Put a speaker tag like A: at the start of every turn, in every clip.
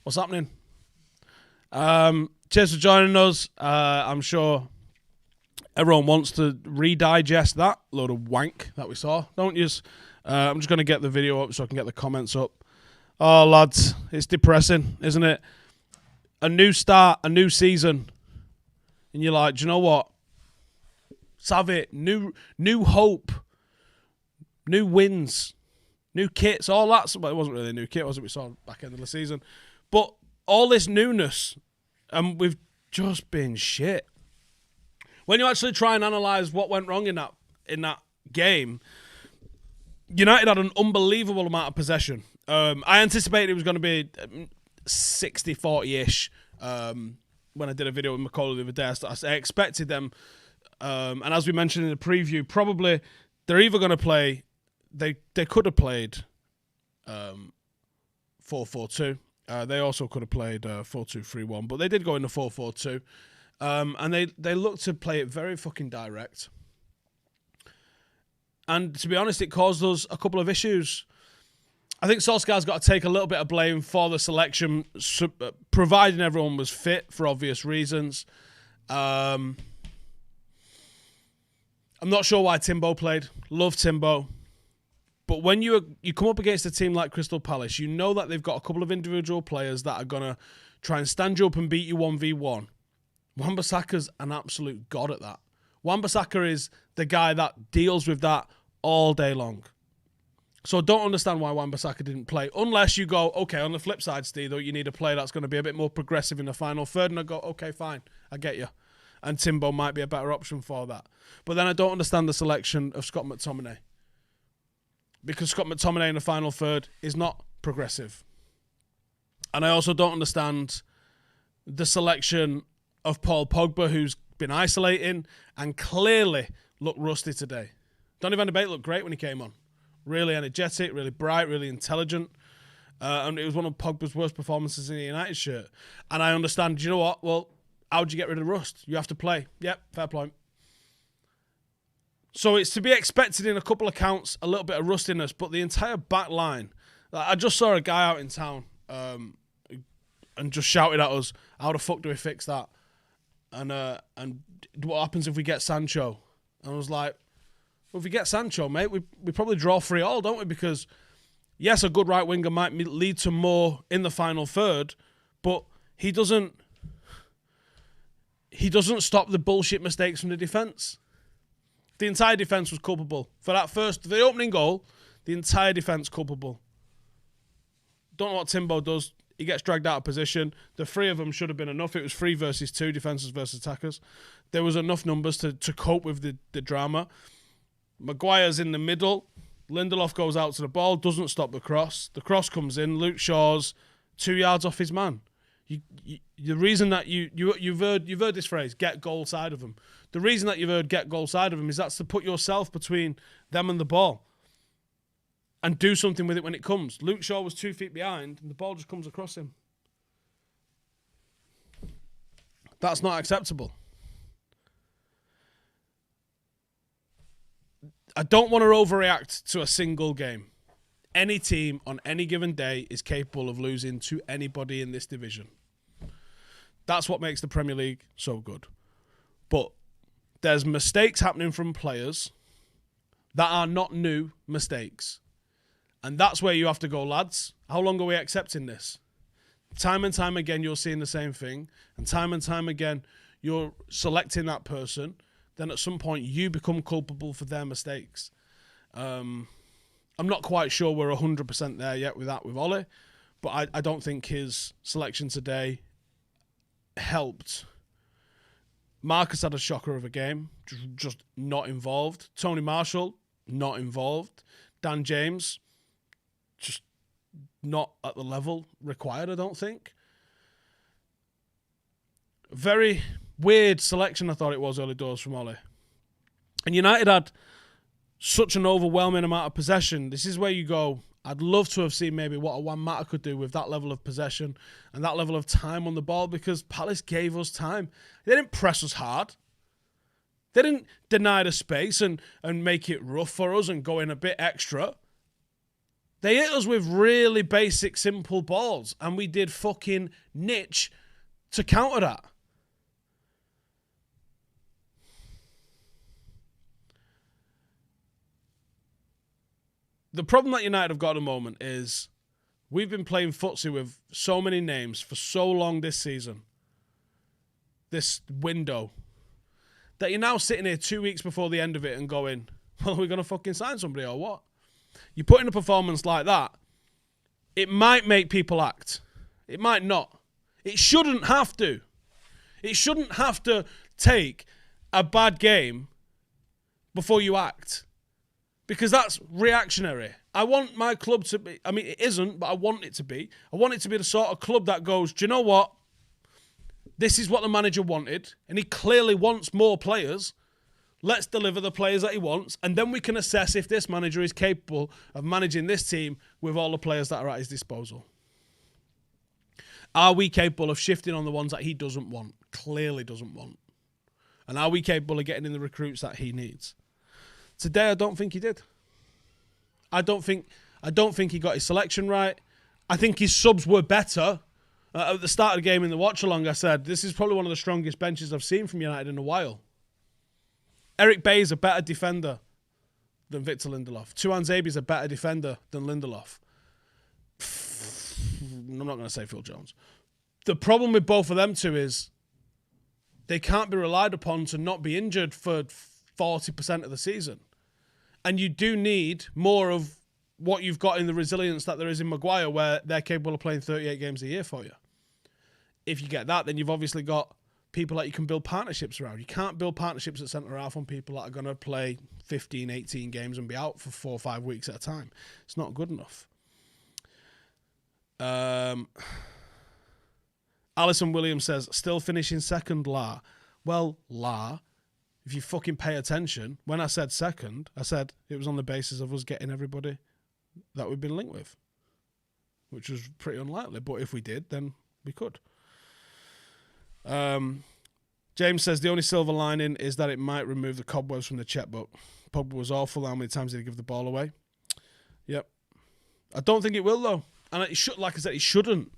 A: What's happening? Cheers for joining us. I'm sure everyone wants to redigest that load of wank that we saw, don't you? I'm just going to get the video up so I can get the comments up. Oh, lads, it's depressing, isn't it? A new start, a new season. And you're like, do you know what? Let's have it. New hope. New wins. New kits. All that. Well, it wasn't really a new kit, was it? We saw back end of the season. But all this newness, and we've just been shit. When you actually try and analyse what went wrong in that game, United had an unbelievable amount of possession. I anticipated it was going to be 60-40-ish when I did a video with McCall the other day. I expected them, and as we mentioned in the preview, probably they're either going to play, they could have played 4-4-2. They also could have played 4-2-3-1, but they did go into 4-4-2. And they looked to play it very fucking direct. And to be honest, it caused us a couple of issues. I think Solskjaer's got to take a little bit of blame for the selection, providing everyone was fit for obvious reasons. I'm not sure why Timbo played. Love Timbo. But when you come up against a team like Crystal Palace, you know that they've got a couple of individual players that are going to try and stand you up and beat you 1v1. Wan-Bissaka's an absolute god at that. Wan-Bissaka is the guy that deals with that all day long. So I don't understand why Wan-Bissaka didn't play. Unless you go, okay, on the flip side, Steve, though, you need a player that's going to be a bit more progressive in the final third. And I go, okay, fine, I get you. And Timbo might be a better option for that. But then I don't understand the selection of Scott McTominay. Because Scott McTominay in the final third is not progressive. And I also don't understand the selection of Paul Pogba, who's been isolating and clearly looked rusty today. Donny van de Beek looked great when he came on. Really energetic, really bright, really intelligent. And it was one of Pogba's worst performances in the United shirt. And I understand, do you know what? Well, how'd you get rid of rust? You have to play. Yep, fair point. So it's to be expected in a couple of counts, a little bit of rustiness, but the entire back line. I just saw a guy out in town and just shouted at us, how the fuck do we fix that? And what happens if we get Sancho? And I was like, well, if we get Sancho, mate, we probably draw 3-3, don't we? Because, yes, a good right winger might lead to more in the final third, but he doesn't stop the bullshit mistakes from the defence. The entire defence was culpable. For the opening goal, the entire defence culpable. Don't know what Timbo does. He gets dragged out of position. The three of them should have been enough. It was 3 versus 2, defences versus attackers. There was enough numbers to cope with the drama. Maguire's in the middle. Lindelof goes out to the ball, doesn't stop the cross. The cross comes in. Luke Shaw's 2 yards off his man. The reason that you've heard this phrase, get goal side of them. The reason that you've heard get goal side of them is that's to put yourself between them and the ball and do something with it when it comes. Luke Shaw was 2 feet behind and the ball just comes across him. That's not acceptable. I don't want to overreact to a single game. Any team on any given day is capable of losing to anybody in this division. That's what makes the Premier League so good. But there's mistakes happening from players that are not new mistakes. And that's where you have to go, lads. How long are we accepting this? Time and time again, you're seeing the same thing. And time again, you're selecting that person. Then at some point, you become culpable for their mistakes. I'm not quite sure we're 100% there yet with Ollie. But I don't think his selection today helped. Marcus had a shocker of a game, just not involved. Tony Marshall, not involved. Dan James, just not at the level required, I don't think. Very weird selection, I thought it was early doors from Ollie. And United had such an overwhelming amount of possession. This is where you go, I'd love to have seen maybe what a Juan Mata could do with that level of possession and that level of time on the ball, because Palace gave us time. They didn't press us hard. They didn't deny the space and make it rough for us and go in a bit extra. They hit us with really basic, simple balls, and we did fucking niche to counter that. The problem that United have got at the moment is we've been playing footsie with so many names for so long this season, this window, that you're now sitting here 2 weeks before the end of it and going, well, are we going to fucking sign somebody or what? You put in a performance like that, it might make people act. It might not. It shouldn't have to. It shouldn't have to take a bad game before you act. Because that's reactionary. I want my club to be, I mean, it isn't, but I want it to be. I want it to be the sort of club that goes, do you know what? This is what the manager wanted, and he clearly wants more players. Let's deliver the players that he wants, and then we can assess if this manager is capable of managing this team with all the players that are at his disposal. Are we capable of shifting on the ones that he doesn't want, clearly doesn't want? And are we capable of getting in the recruits that he needs? Today, I don't think he did. I don't think he got his selection right. I think his subs were better. At the start of the game in the watch-along, I said, this is probably one of the strongest benches I've seen from United in a while. Eric Bailly is a better defender than Victor Lindelof. Tuan Zabi is a better defender than Lindelof. I'm not going to say Phil Jones. The problem with both of them two is they can't be relied upon to not be injured for 40% of the season. And you do need more of what you've got in the resilience that there is in Maguire, where they're capable of playing 38 games a year for you. If you get that, then you've obviously got people that you can build partnerships around. You can't build partnerships at centre-half on people that are going to play 15, 18 games and be out for 4 or 5 weeks at a time. It's not good enough. Alison Williams says, still finishing second, La. Well, La, if you fucking pay attention, when I said second, I said it was on the basis of us getting everybody that we've been linked with, which was pretty unlikely. But if we did, then we could. James says the only silver lining is that it might remove the cobwebs from the checkbook. Pogba was awful. How many times did he give the ball away? Yep. I don't think it will, though. And it should, like I said, it shouldn't.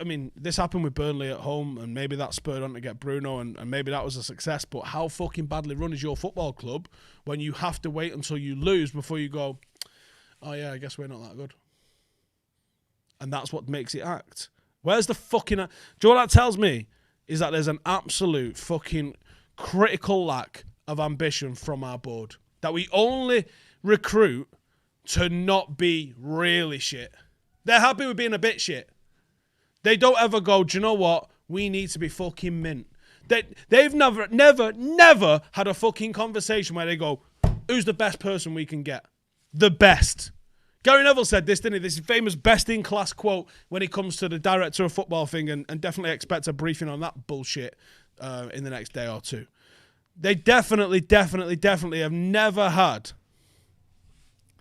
A: I mean, this happened with Burnley at home, and maybe that spurred on to get Bruno, and maybe that was a success. But how fucking badly run is your football club when you have to wait until you lose before you go, oh yeah, I guess we're not that good? And that's what makes it act. Where's the fucking... Do you know what that tells me? Is that there's an absolute fucking critical lack of ambition from our board. That we only recruit to not be really shit. They're happy with being a bit shit. They don't ever go, do you know what? We need to be fucking mint. They've never had a fucking conversation where they go, who's the best person we can get? The best. Gary Neville said this, didn't he? This famous best-in-class quote when it comes to the director of football thing, and definitely expect a briefing on that bullshit in the next day or two. They definitely have never had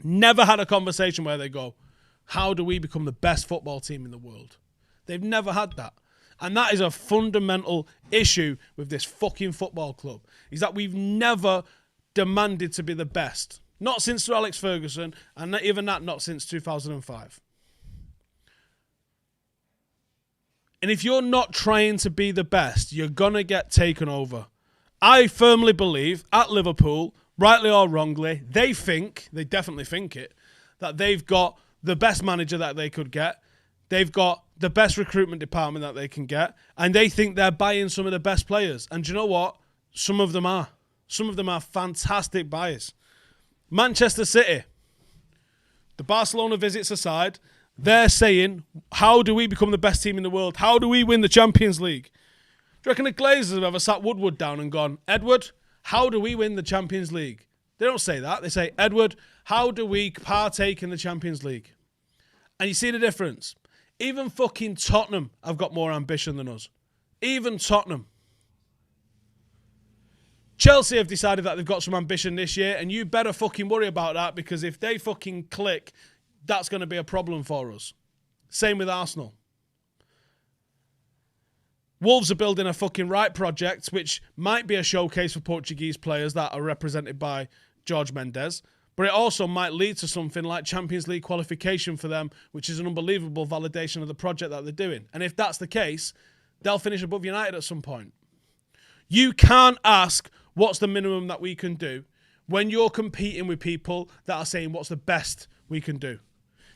A: a conversation where they go, how do we become the best football team in the world? They've never had that. And that is a fundamental issue with this fucking football club, is that we've never demanded to be the best. Not since Sir Alex Ferguson, and even that not since 2005. And if you're not trying to be the best, you're going to get taken over. I firmly believe, at Liverpool, rightly or wrongly, they definitely think it, that they've got the best manager that they could get. They've got the best recruitment department that they can get. And they think they're buying some of the best players. And do you know what? Some of them are. Some of them are fantastic buyers. Manchester City, the Barcelona visits aside, they're saying, how do we become the best team in the world? How do we win the Champions League? Do you reckon the Glazers have ever sat Woodward down and gone, Edward, how do we win the Champions League? They don't say that. They say, Edward, how do we partake in the Champions League? And you see the difference. Even fucking Tottenham have got more ambition than us. Even Tottenham. Chelsea have decided that they've got some ambition this year, and you better fucking worry about that, because if they fucking click, that's going to be a problem for us. Same with Arsenal. Wolves are building a fucking right project, which might be a showcase for Portuguese players that are represented by Jorge Mendes, But it also might lead to something like Champions League qualification for them, which is an unbelievable validation of the project that they're doing. And if that's the case, they'll finish above United at some point. You can't ask what's the minimum that we can do when you're competing with people that are saying what's the best we can do.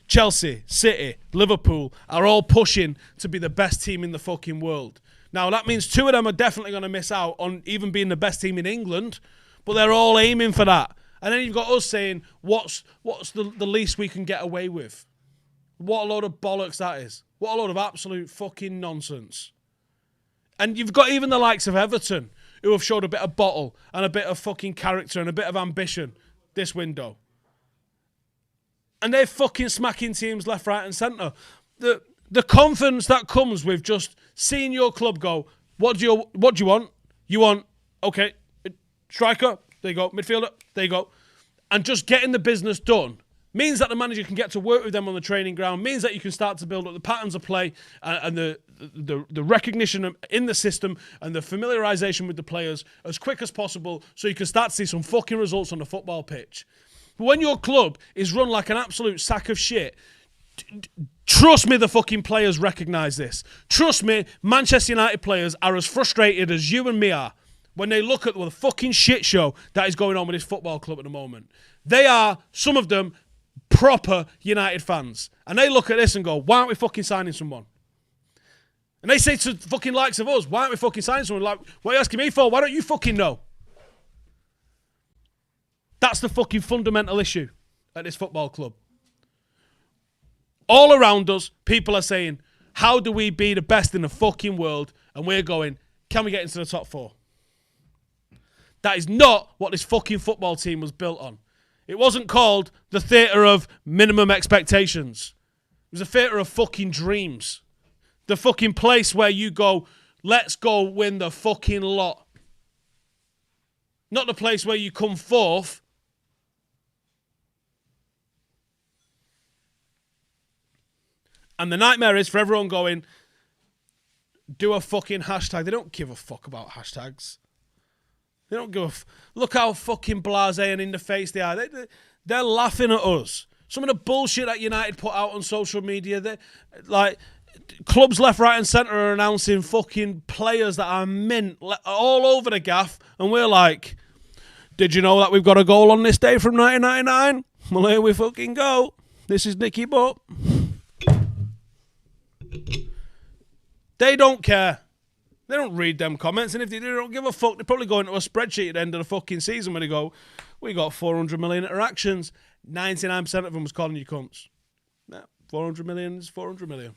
A: Chelsea, City, Liverpool are all pushing to be the best team in the fucking world. Now, that means 2 of them are definitely going to miss out on even being the best team in England, but they're all aiming for that. And then you've got us saying, what's the least we can get away with? What a load of bollocks that is. What a load of absolute fucking nonsense. And you've got even the likes of Everton, who have showed a bit of bottle and a bit of fucking character and a bit of ambition this window. And they're fucking smacking teams left, right and centre. The confidence that comes with just seeing your club go, what do you want? You want, okay, striker, there you go, midfielder, there you go. And just getting the business done means that the manager can get to work with them on the training ground, means that you can start to build up the patterns of play and the recognition in the system and the familiarisation with the players as quick as possible so you can start to see some fucking results on the football pitch. But when your club is run like an absolute sack of shit, trust me, the fucking players recognise this. Trust me, Manchester United players are as frustrated as you and me are when they look at the fucking shit show that is going on with this football club at the moment. They are, some of them, proper United fans. And they look at this and go, why aren't we fucking signing someone? And they say to fucking likes of us, why aren't we fucking signing someone? Like, what are you asking me for? Why don't you fucking know? That's the fucking fundamental issue at this football club. All around us, people are saying, how do we be the best in the fucking world? And we're going, can we get into the top 4? That is not what this fucking football team was built on. It wasn't called the theatre of minimum expectations. It was a theatre of fucking dreams. The fucking place where you go, let's go win the fucking lot. Not the place where you come 4th. And the nightmare is for everyone going, do a fucking hashtag. They don't give a fuck about hashtags. They don't give a look how fucking blasé and in the face they are. They're laughing at us. Some of the bullshit that United put out on social media, like clubs left, right and centre are announcing fucking players that are mint all over the gaff. And we're like, did you know that we've got a goal on this day from 1999? Well, here we fucking go. This is Nicky Butt. They don't care. They don't read them comments, and if they do, they don't give a fuck. They probably go into a spreadsheet at the end of the fucking season where they go, we got 400 million interactions. 99% of them was calling you cunts. Yeah, 400 million is 400 million.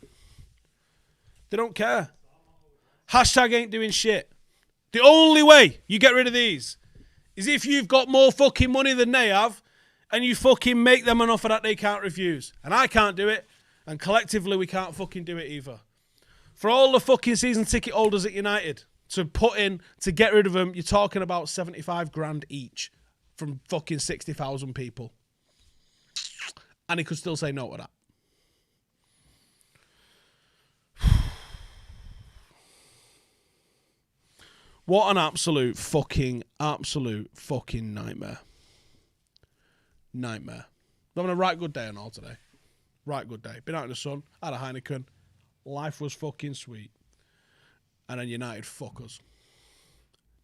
A: They don't care. Hashtag ain't doing shit. The only way you get rid of these is if you've got more fucking money than they have and you fucking make them an offer that they can't refuse. And I can't do it, and collectively we can't fucking do it either. For all the fucking season ticket holders at United to put in, to get rid of them, you're talking about 75 grand each from fucking 60,000 people. And he could still say no to that. What an absolute fucking nightmare. Nightmare. I'm having a right good day and all today. Right good day. Been out in the sun, had a Heineken. Life was fucking sweet. And then United fuck us.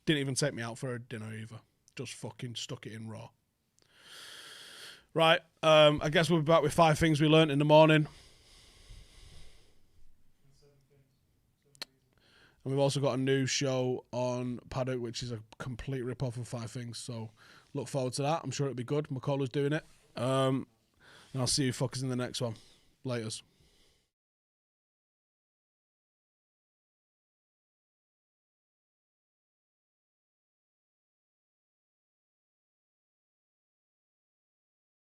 A: Didn't even take me out for a dinner either. Just fucking stuck it in raw. Right, I guess we'll be back with 5 things we learnt in the morning. And we've also got a new show on Paddock, which is a complete rip-off of 5 things. So look forward to that. I'm sure it'll be good. McCullough's doing it. And I'll see you fuckers in the next one. Laters.